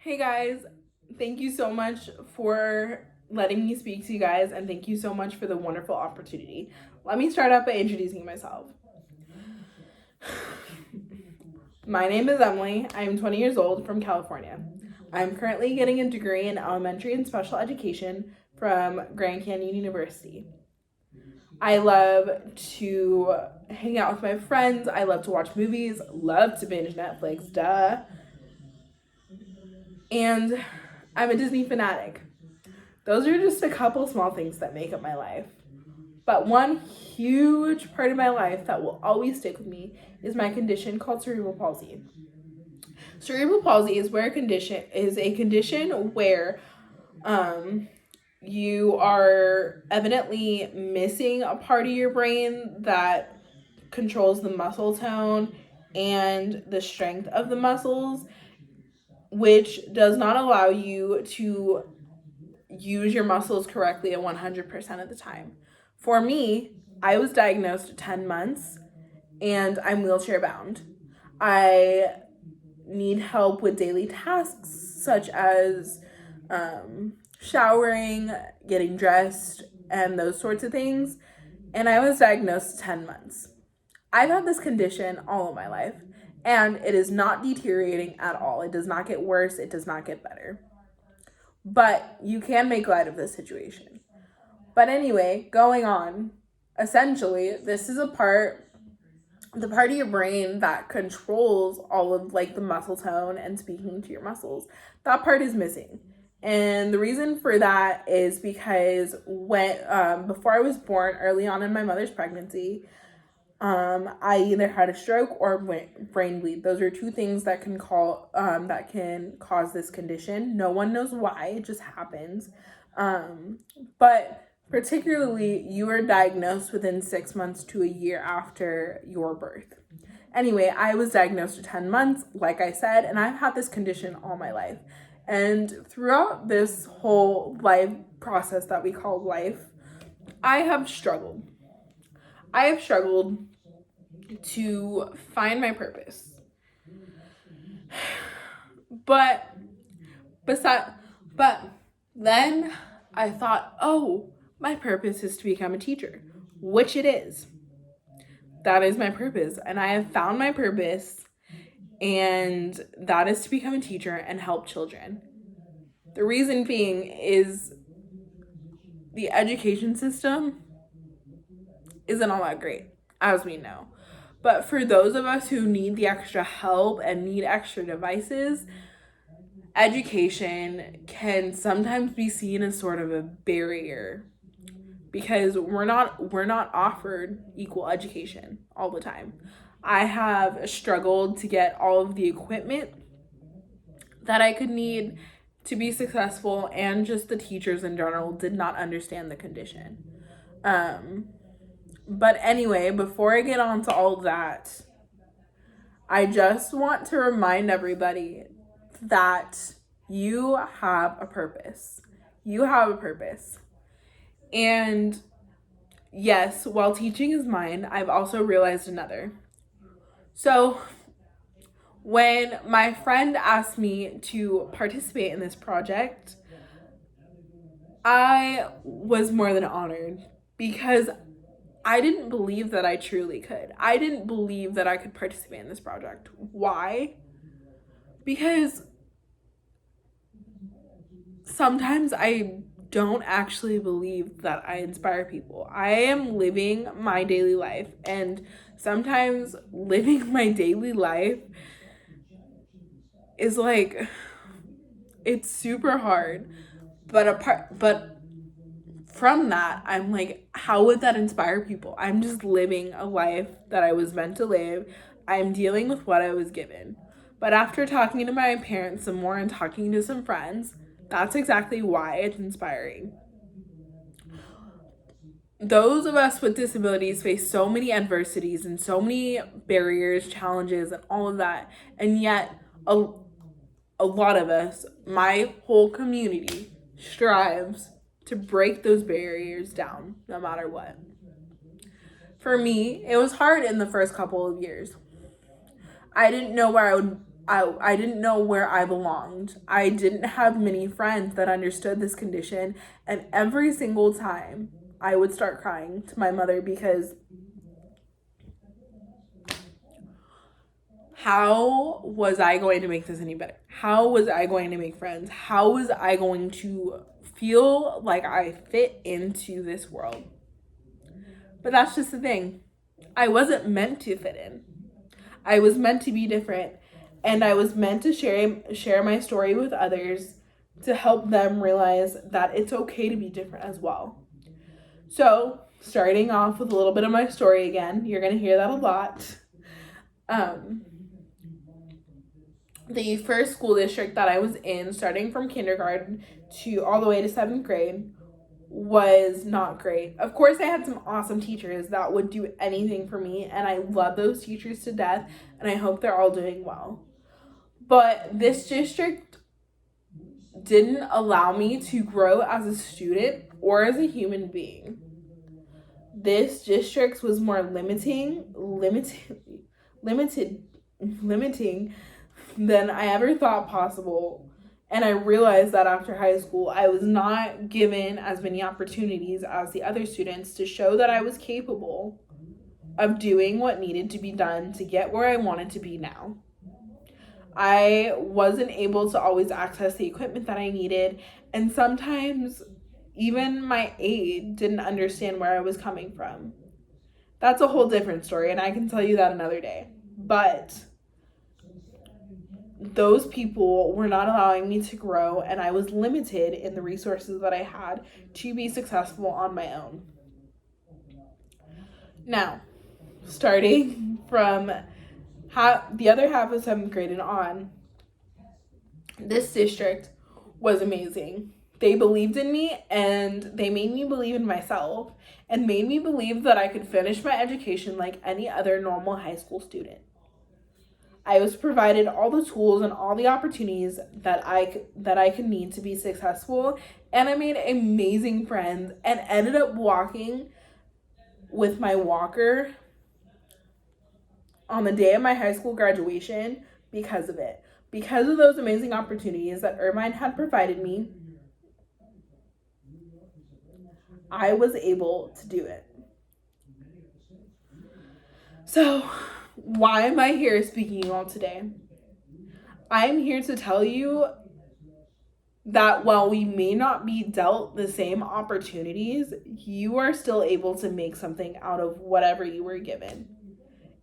Hey guys, thank you so much for letting me speak to you guys, and thank you so much for the wonderful opportunity. Let me start out by introducing myself. My name is Emily. I am 20 years old from California. I'm currently getting a degree in elementary and special education from Grand Canyon University. I love to hang out with my friends. I love to watch movies, love to binge Netflix, duh. And I'm a Disney fanatic. Those are just a couple small things that make up my life. But one huge part of my life that will always stick with me is my condition called cerebral palsy. Cerebral palsy is a condition where you are evidently missing a part of your brain that controls the muscle tone and the strength of the muscles, which does not allow you to use your muscles correctly at 100% of the time. For me, I was diagnosed at 10 months and I'm wheelchair bound. I need help with daily tasks such as showering, getting dressed, and those sorts of things. And I was diagnosed at 10 months. I've had this condition all of my life, and it is not deteriorating at all. It does not get worse, it does not get better. But you can make light of this situation. But anyway, going on, essentially, this is the part of your brain that controls all of like the muscle tone and speaking to your muscles. That part is missing. And the reason for that is because before I was born, early on in my mother's pregnancy, I either had a stroke or brain bleed. Those are two things that can cause this condition. No one knows why; it just happens. But particularly, you are diagnosed within 6 months to a year after your birth. Anyway, I was diagnosed at 10 months, like I said, and I've had this condition all my life. And throughout this whole life process that we call life, I have struggled. I have struggled to find my purpose. But then I thought, oh, my purpose is to become a teacher, which it is. That is my purpose, and I have found my purpose, and that is to become a teacher and help children. The reason being is the education system isn't all that great, as we know. But for those of us who need the extra help and need extra devices, education can sometimes be seen as sort of a barrier because we're not offered equal education all the time. I have struggled to get all of the equipment that I could need to be successful, and just the teachers in general did not understand the condition. But anyway, before I get on to all that, I just want to remind everybody that you have a purpose. You have a purpose. And yes, while teaching is mine, I've also realized another. So, when my friend asked me to participate in this project, I was more than honored because I didn't believe that I truly could. I didn't believe that I could participate in this project. Why? Because sometimes I don't actually believe that I inspire people. I am living my daily life, and sometimes living my daily life is like, it's super hard. But from that, I'm like, how would that inspire people? I'm just living a life that I was meant to live. I'm dealing with what I was given. But after talking to my parents some more and talking to some friends, that's exactly why it's inspiring. Those of us with disabilities face so many adversities and so many barriers, challenges, and all of that. And yet, a lot of us, my whole community, strives to break those barriers down no matter what. For me, it was hard in the first couple of years. I didn't know where I didn't know where I belonged. I didn't have many friends that understood this condition. And every single time I would start crying to my mother because how was I going to make this any better? How was I going to make friends? How was I going to feel like I fit into this world? But that's just the thing. I wasn't meant to fit in. I was meant to be different, and I was meant to share my story with others to help them realize that it's okay to be different as well. So, starting off with a little bit of my story again, you're going to hear that a lot. The first school district that I was in, starting from kindergarten to all the way to 7th grade, was not great. Of course, I had some awesome teachers that would do anything for me, and I love those teachers to death, and I hope they're all doing well. But this district didn't allow me to grow as a student or as a human being. This district was more limiting than I ever thought possible. And I realized that after high school, I was not given as many opportunities as the other students to show that I was capable of doing what needed to be done to get where I wanted to be now. I wasn't able to always access the equipment that I needed, and sometimes even my aide didn't understand where I was coming from. That's a whole different story, and I can tell you that another day. But those people were not allowing me to grow, and I was limited in the resources that I had to be successful on my own. Now, starting from the other half of 7th grade and on, this district was amazing. They believed in me, and they made me believe in myself, and made me believe that I could finish my education like any other normal high school student. I was provided all the tools and all the opportunities that I could need to be successful, and I made amazing friends and ended up walking with my walker on the day of my high school graduation because of it. Because of those amazing opportunities that Irvine had provided me, I was able to do it. So, why am I here speaking to you all today? I'm here to tell you that while we may not be dealt the same opportunities, you are still able to make something out of whatever you were given.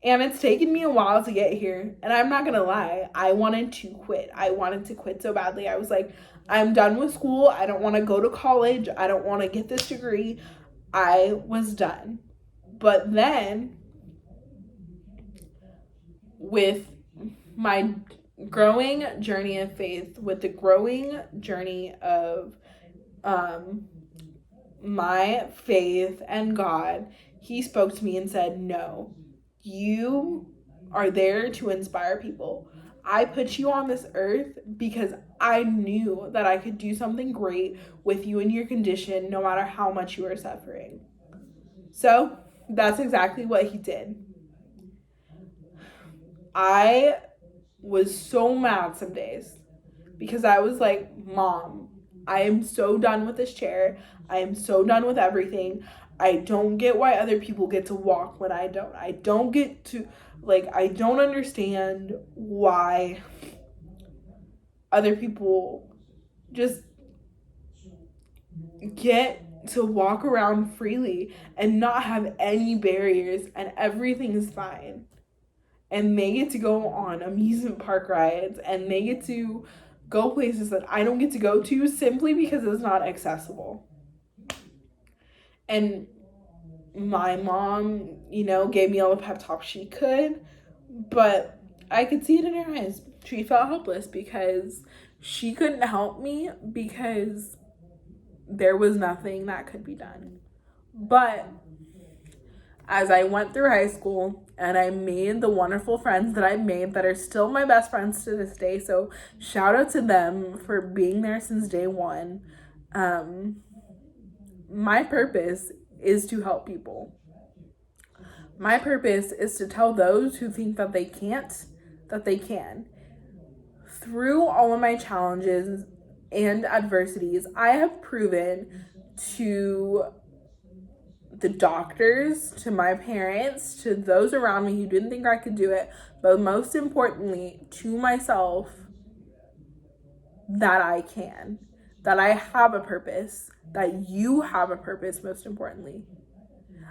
And it's taken me a while to get here, and I'm not gonna lie, I wanted to quit. I wanted to quit so badly. I was like, I'm done with school. I don't want to go to college. I don't want to get this degree. I was done. But then, with my growing journey of faith, with the growing journey of my faith and God, he spoke to me and said, no, you are there to inspire people. I put you on this earth because I knew that I could do something great with you and your condition, no matter how much you are suffering. So that's exactly what he did. I was so mad some days because I was like, Mom, I am so done with this chair. I am so done with everything. I don't get why other people get to walk when I don't. I don't get to, I don't understand why other people just get to walk around freely and not have any barriers and everything is fine. And they get to go on amusement park rides and they get to go places that I don't get to go to simply because it's not accessible. And my mom, gave me all the pep talk she could, but I could see it in her eyes. She felt helpless because she couldn't help me because there was nothing that could be done. But as I went through high school and I made the wonderful friends that I've made that are still my best friends to this day, so shout out to them for being there since day one. My purpose is to help people. My purpose is to tell those who think that they can't, that they can. through all of my challenges and adversities, I have proven to the doctors, to my parents, to those around me who didn't think I could do it, but most importantly, to myself, that I can, that I have a purpose, that you have a purpose, most importantly.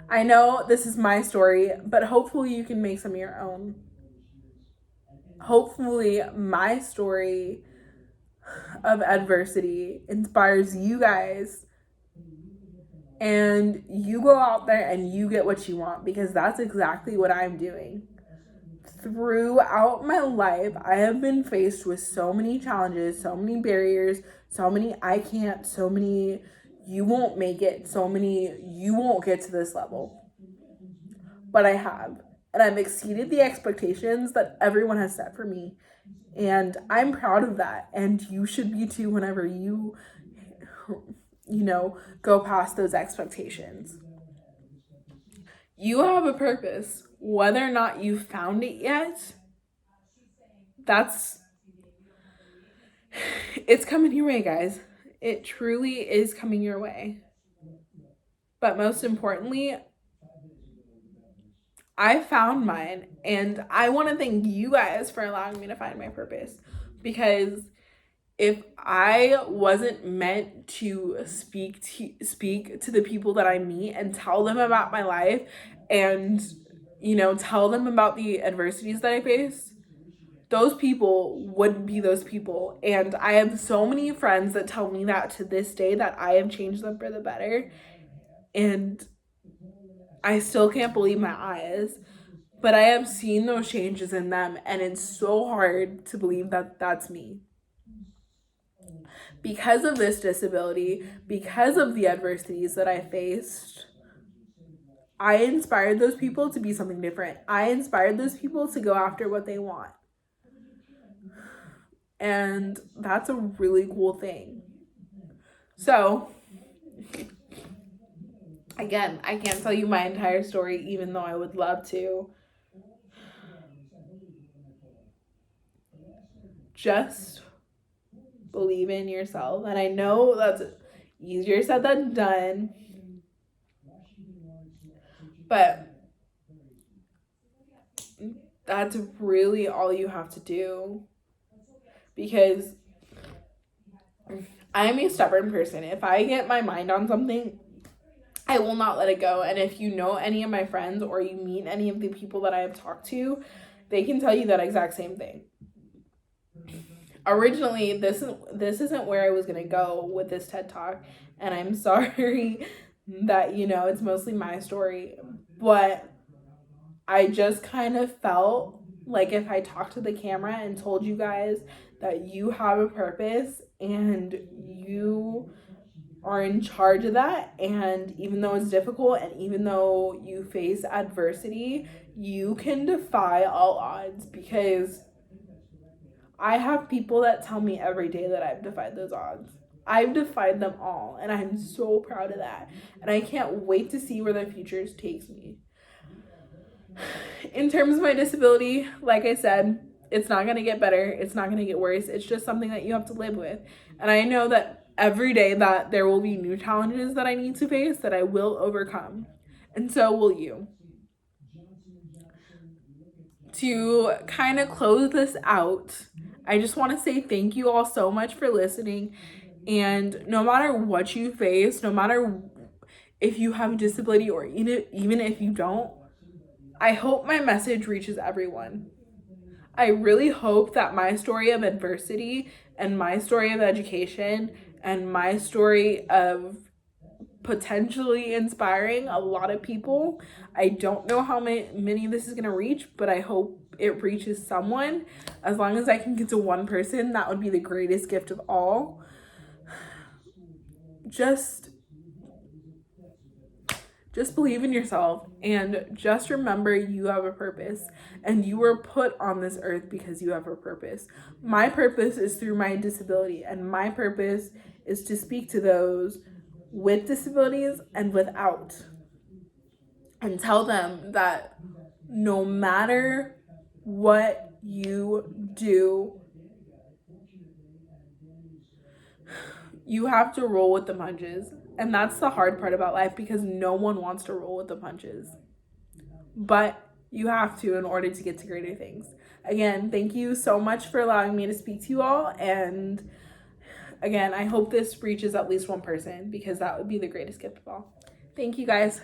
I know this is my story, but hopefully you can make some of your own. Hopefully my story of adversity inspires you guys and you go out there and you get what you want, because that's exactly what I'm doing. Throughout my life, I have been faced with so many challenges, so many barriers, so many I can't, so many you won't make it, so many you won't get to this level. But I have. And I've exceeded the expectations that everyone has set for me. And I'm proud of that. And you should be too whenever you go past those expectations. You have a purpose. Whether or not you've found it yet, it's coming your way, guys. It truly is coming your way. But most importantly, I found mine, and I want to thank you guys for allowing me to find my purpose, because if I wasn't meant to speak to the people that I meet and tell them about my life and tell them about the adversities that I face, those people wouldn't be those people. And I have so many friends that tell me that to this day, that I have changed them for the better, and I still can't believe my eyes. But I have seen those changes in them, and it's so hard to believe that that's me. Because of this disability, because of the adversities that I faced, I inspired those people to be something different. I inspired those people to go after what they want. And that's a really cool thing. So, again, I can't tell you my entire story, even though I would love to. Just believe in yourself. And I know that's easier said than done, but that's really all you have to do, because I'm a stubborn person. If I get my mind on something, I will not let it go. And if you know any of my friends or you meet any of the people that I have talked to, they can tell you that exact same thing. Originally, this isn't where I was going to go with this TED Talk, and I'm sorry that, it's mostly my story, but I just kind of felt like if I talked to the camera and told you guys that you have a purpose and you are in charge of that, and even though it's difficult and even though you face adversity, you can defy all odds, because I have people that tell me every day that I've defied those odds. I've defied them all, and I'm so proud of that. And I can't wait to see where the future takes me. In terms of my disability, like I said, it's not going to get better. It's not going to get worse. It's just something that you have to live with. And I know that every day that there will be new challenges that I need to face that I will overcome. And so will you. To kind of close this out, I just want to say thank you all so much for listening. And no matter what you face, no matter if you have a disability or even if you don't, I hope my message reaches everyone. I really hope that my story of adversity and my story of education and my story of potentially inspiring a lot of people, I don't know how many this is going to reach, but I hope it reaches someone. As long as I can get to one person, that would be the greatest gift of all. Just believe in yourself, and just remember you have a purpose, and you were put on this earth because you have a purpose. My purpose is through my disability, and my purpose is to speak to those with disabilities and without, and tell them that no matter what you do, you have to roll with the punches. And that's the hard part about life, because no one wants to roll with the punches. But you have to in order to get to greater things. Again, thank you so much for allowing me to speak to you all. And again, I hope this reaches at least one person, because that would be the greatest gift of all. Thank you, guys.